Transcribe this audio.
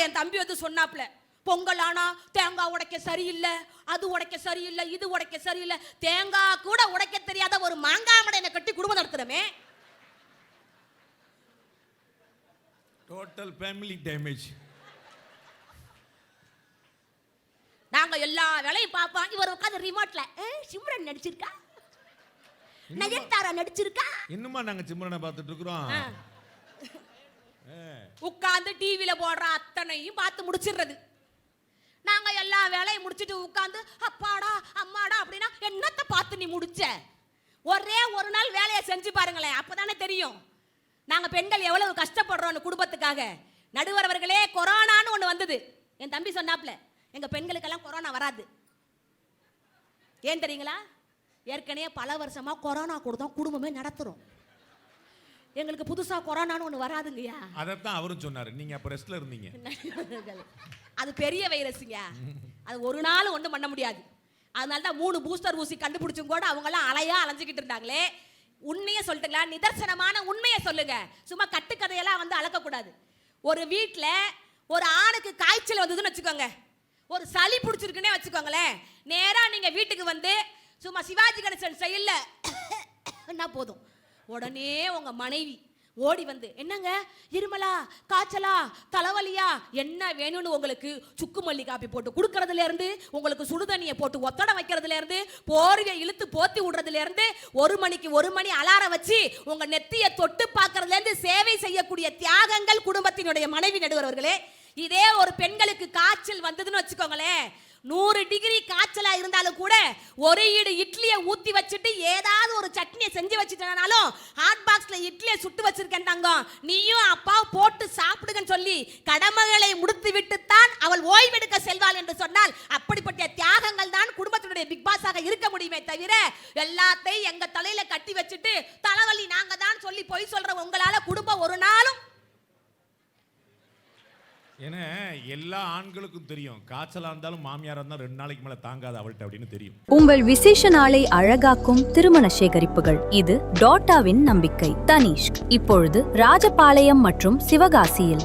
என் தம்பி வந்து சொன்னாப்ல, பொங்கல் ஆனா தேங்காய் உடைக்க சரியில்லை, அது உடைக்க சரியில்லை, இது உடைக்க சரியில்லை, தேங்காய் கூட உடைக்க தெரியாத ஒரு மாங்காய் மடையனை கட்டி குடும்பம் நடத்துறமே. Total family damage. நாங்க எல்லா வேலையும் பார்ப்போம். இவர் உட்கார்ந்து ரிமோட்ல சிம்ரன் நடிச்சிருக்கா, நயன்தாரா நடிச்சிருக்கா. இன்னுமா நாங்க சிம்ரனை பார்த்துட்டு இருக்கிறோம். உட்கார்ந்து டிவில போடுற அத்தனையும் பார்த்து முடிச்சிடுறது. நாங்க எல்லா வேலையும் முடிச்சிட்டு உட்கார்ந்து அப்பாடா அம்மாடா அப்படின்னா என்னத்தை பார்த்து நீ முடிச்ச? ஒரே ஒரு நாள் வேலையை செஞ்சு பாருங்களேன், அப்பதானே தெரியும் நாங்க பெண்கள் எவ்வளவு கஷ்டப்படுறோம் குடும்பத்துக்காக. நடுவர் அவர்களே, கொரோனான்னு ஒண்ணு வந்தது. என் தம்பி சொன்னாப்ல, எங்க பெண்களுக்கெல்லாம் கொரோனா வராது. ஏன் தெரியுங்களா? ஏற்கனவே பல வருஷமா கொரோனா கூட தான் குடும்பமே நடத்துறோம். எங்களுக்கு புதுசா கொரோனான்னு ஒண்ணு வராதுங்கய்யா. அதத்தான் அவரும் சொன்னாரு, நீங்க அப்ப ரெஸ்ட்ல இருந்தீங்க. அது பெரிய வைரஸ்ங்க, அது ஒரு நாள் ஒண்ணும் பண்ண முடியாது. அதனால தான் 3 பூஸ்டர் ஊசி கண்டுபிடிச்சும் கூட அவங்க எல்லாம் அலையா அலைஞ்சுக்கிட்டு இருந்தாங்களே. உண்மையை சொல்லிட்டுங்களா, நிதர்சனமான உண்மையை சொல்லுங்க, சும்மா கட்டுக்கதையெல்லாம் வந்து அளக்க கூடாது. ஒரு வீட்டுல ஒரு ஆணுக்கு காய்ச்சல் வந்ததுன்னு வச்சுக்கோங்க, ஒரு சளி பிடிச்சிருக்குன்னே வச்சுக்கோங்களேன், நேரா நீங்க வீட்டுக்கு வந்து சும்மா சிவாஜி கணேசன் செயல்ல என்ன போதும், உடனே உங்க மனைவி ஓடி வந்து, என்னங்க இருமலா காய்ச்சலா தலைவலியா என்ன வேணும்னு உங்களுக்கு சுக்கு மல்லி காப்பி போட்டு கொடுக்கறதுல இருந்து, உங்களுக்கு சுடுதண்ணியை போட்டு ஒத்தட வைக்கிறதுல இருந்து, போர்வை இழுத்து போத்தி விடுறதுல இருந்து, 1 மணிக்கு 1 மணி அலாரம் வச்சு உங்க நெத்தியை தொட்டு பார்க்கறதுல இருந்து சேவை செய்யக்கூடிய தியாகங்கள் குடும்பத்தினுடைய மனைவி. நடுவர்களே, இதே ஒரு பெண்களுக்கு காய்ச்சல் வந்ததுன்னு வச்சுக்கோங்களேன், 100 டிகிரி காய்ச்சலா இருந்தாலும் கூட ஒரு ஈடு இட்லியை ஊத்தி வச்சுட்டு ஏதாவது ஒரு சட்னியை செஞ்சு வச்சுட்டாலும் ஹாட் பாக்ஸ்ல இட்லியை சுட்டு வச்சிருக்கேன்டாங்க, நீயும் அப்பா போட்டு சாப்பிடுங்கன்னு சொல்லி கடமைகளை முடித்து விட்டுத்தான் அவள் ஓய்வெடுக்க செல்வாள் என்று சொன்னால், அப்படிப்பட்ட தியாகங்கள் தான் குடும்பத்தினுடைய பிக் பாஸாக இருக்க முடியுமே தவிர, எல்லாத்தையும் எங்க தலையில கட்டி வச்சுட்டு தலைவலி நாங்க தான் சொல்லி பொய் சொல்ற உங்களால குடும்பம் ஒரு நாளும். ஏன்னா எல்லா ஆண்களுக்கும் தெரியும், காய்ச்சலா இருந்தாலும் மாமியாரா இருந்தாலும் 2 நாளைக்கு மேல தாங்காது அவள்கிட்ட அப்படின்னு தெரியும். உங்கள் விசேஷ நாளை அழகாக்கும் திருமண சேகரிப்புகள், இது டாட்டாவின் நம்பிக்கை. தனிஷ்க் இப்பொழுது ராஜபாளையம் மற்றும் சிவகாசியில்.